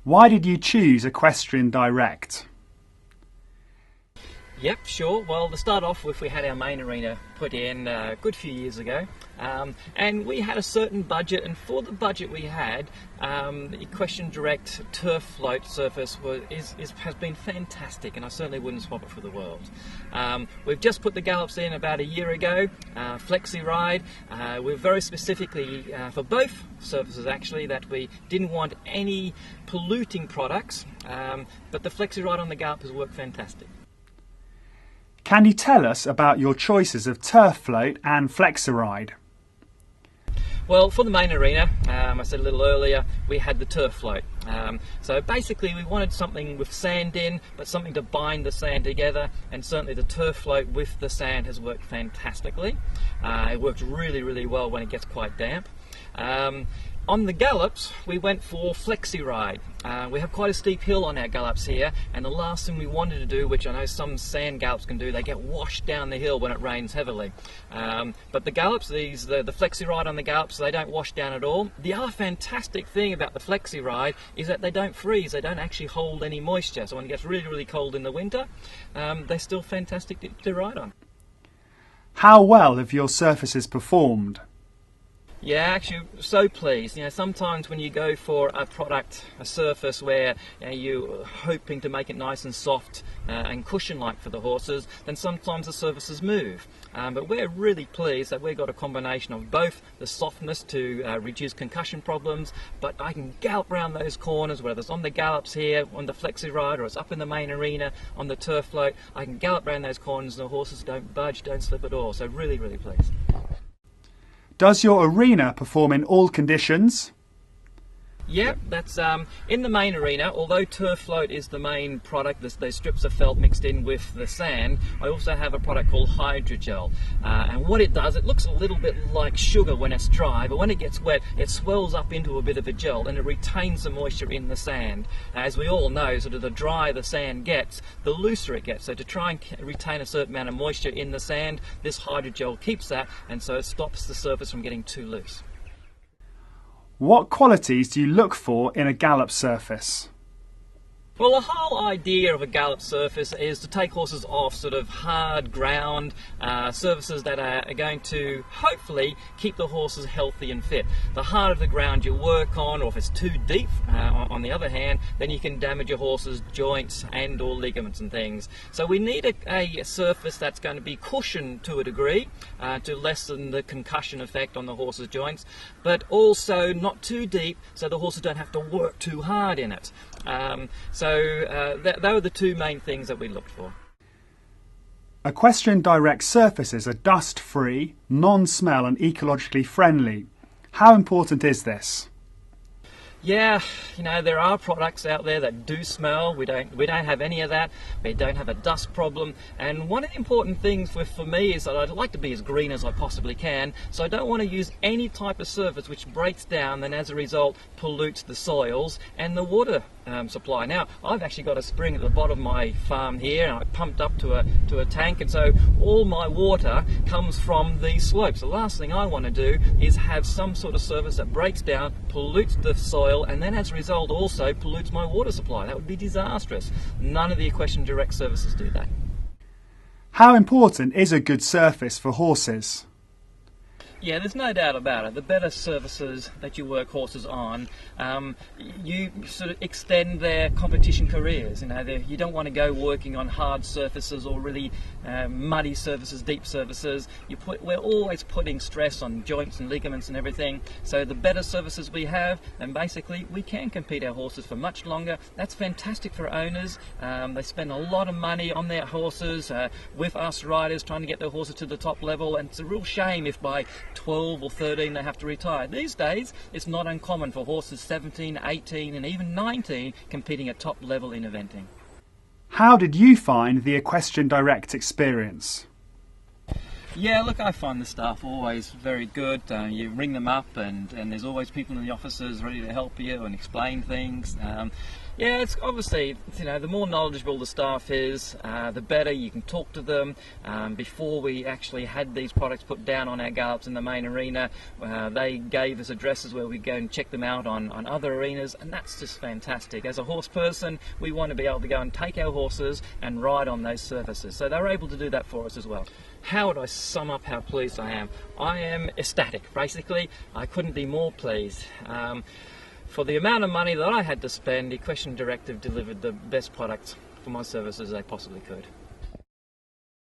Why did you choose Equestrian Direct? Yep, sure. Well, to start off with, we had our main arena put in a good few years ago, and we had a certain budget, and for the budget we had, the Equestrian Direct turf float surface has been fantastic, and I certainly wouldn't swap it for the world. We've just put the gallops in about a year ago, flexi ride. We're very specifically, for both surfaces actually, that we didn't want any polluting products, but the flexi ride on the gallop has worked fantastic. Can you tell us about your choices of turf float and flexi-ride? Well, for the main arena, I said a little earlier, we had the turf float. So basically we wanted something with sand in, but something to bind the sand together, and certainly the turf float with the sand has worked fantastically. It works really, really well when it gets quite damp. On the gallops, we went for flexi ride. We have quite a steep hill on our gallops here, and the last thing we wanted to do, which I know some sand gallops can do, they get washed down the hill when it rains heavily. But the gallops, the flexi ride on the gallops, they don't wash down at all. The other fantastic thing about the flexi ride is that they don't freeze, they don't actually hold any moisture, so when it gets really, really cold in the winter, they're still fantastic to ride on. How well have your surfaces performed? Yeah, actually, so pleased. You know, sometimes when you go for a product, a surface where you're hoping to make it nice and soft and cushion-like for the horses, then sometimes the surfaces move. But we're really pleased that we've got a combination of both the softness to reduce concussion problems, but I can gallop around those corners, whether it's on the gallops here, on the flexi ride, or it's up in the main arena on the turf float. I can gallop around those corners and the horses don't budge, don't slip at all. So really, really pleased. Does your arena perform in all conditions? Yeah, that's in the main arena. Although turf float is the main product, those strips of felt mixed in with the sand, I also have a product called hydrogel. And what it does, it looks a little bit like sugar when it's dry, but when it gets wet, it swells up into a bit of a gel and it retains the moisture in the sand. As we all know, sort of the drier the sand gets, the looser it gets. So to try and retain a certain amount of moisture in the sand, this hydrogel keeps that, and so it stops the surface from getting too loose. What qualities do you look for in a gallop surface? Well, the whole idea of a gallop surface is to take horses off sort of hard ground, surfaces that are going to hopefully keep the horses healthy and fit. The harder the ground you work on, or if it's too deep, on the other hand, then you can damage your horse's joints and or ligaments and things. So we need a surface that's going to be cushioned to a degree to lessen the concussion effect on the horse's joints, but also not too deep so the horses don't have to work too hard in it. They were the two main things that we looked for. Equestrian Direct surfaces are dust-free, non-smell and ecologically friendly. How important is this? Yeah, you know, there are products out there that do smell. We don't have any of that. We don't have a dust problem. And one of the important things for me is that I'd like to be as green as I possibly can. So I don't want to use any type of surface which breaks down and as a result pollutes the soils and the water supply. Now, I've actually got a spring at the bottom of my farm here, and I pumped up to a tank, and so all my water comes from these slopes. The last thing I want to do is have some sort of surface that breaks down, pollutes the soil, and then as a result also pollutes my water supply. That would be disastrous. None of the Equestrian Direct surfaces do that. How important is a good surface for horses? Yeah, there's no doubt about it. The better surfaces that you work horses on, you sort of extend their competition careers. You know, you don't want to go working on hard surfaces or really muddy surfaces, deep surfaces. We're always putting stress on joints and ligaments and everything. So the better surfaces we have, then basically we can compete our horses for much longer. That's fantastic for owners. They spend a lot of money on their horses, with us riders trying to get their horses to the top level, and it's a real shame if by 12 or 13 they have to retire. These days it's not uncommon for horses 17, 18 and even 19 competing at top level in eventing. How did you find the Equestrian Direct experience? Yeah, look, I find the staff always very good. You ring them up and there's always people in the offices ready to help you and explain things. Yeah, it's obviously, you know, the more knowledgeable the staff is, the better you can talk to them. Before we actually had these products put down on our gallops in the main arena, they gave us addresses where we go and check them out on other arenas, and that's just fantastic. As a horse person, we want to be able to go and take our horses and ride on those surfaces. So they were able to do that for us as well. How would I sum up how pleased I am? I am ecstatic, basically. I couldn't be more pleased. For the amount of money that I had to spend, Equestrian Direct have delivered the best product for my services they possibly could.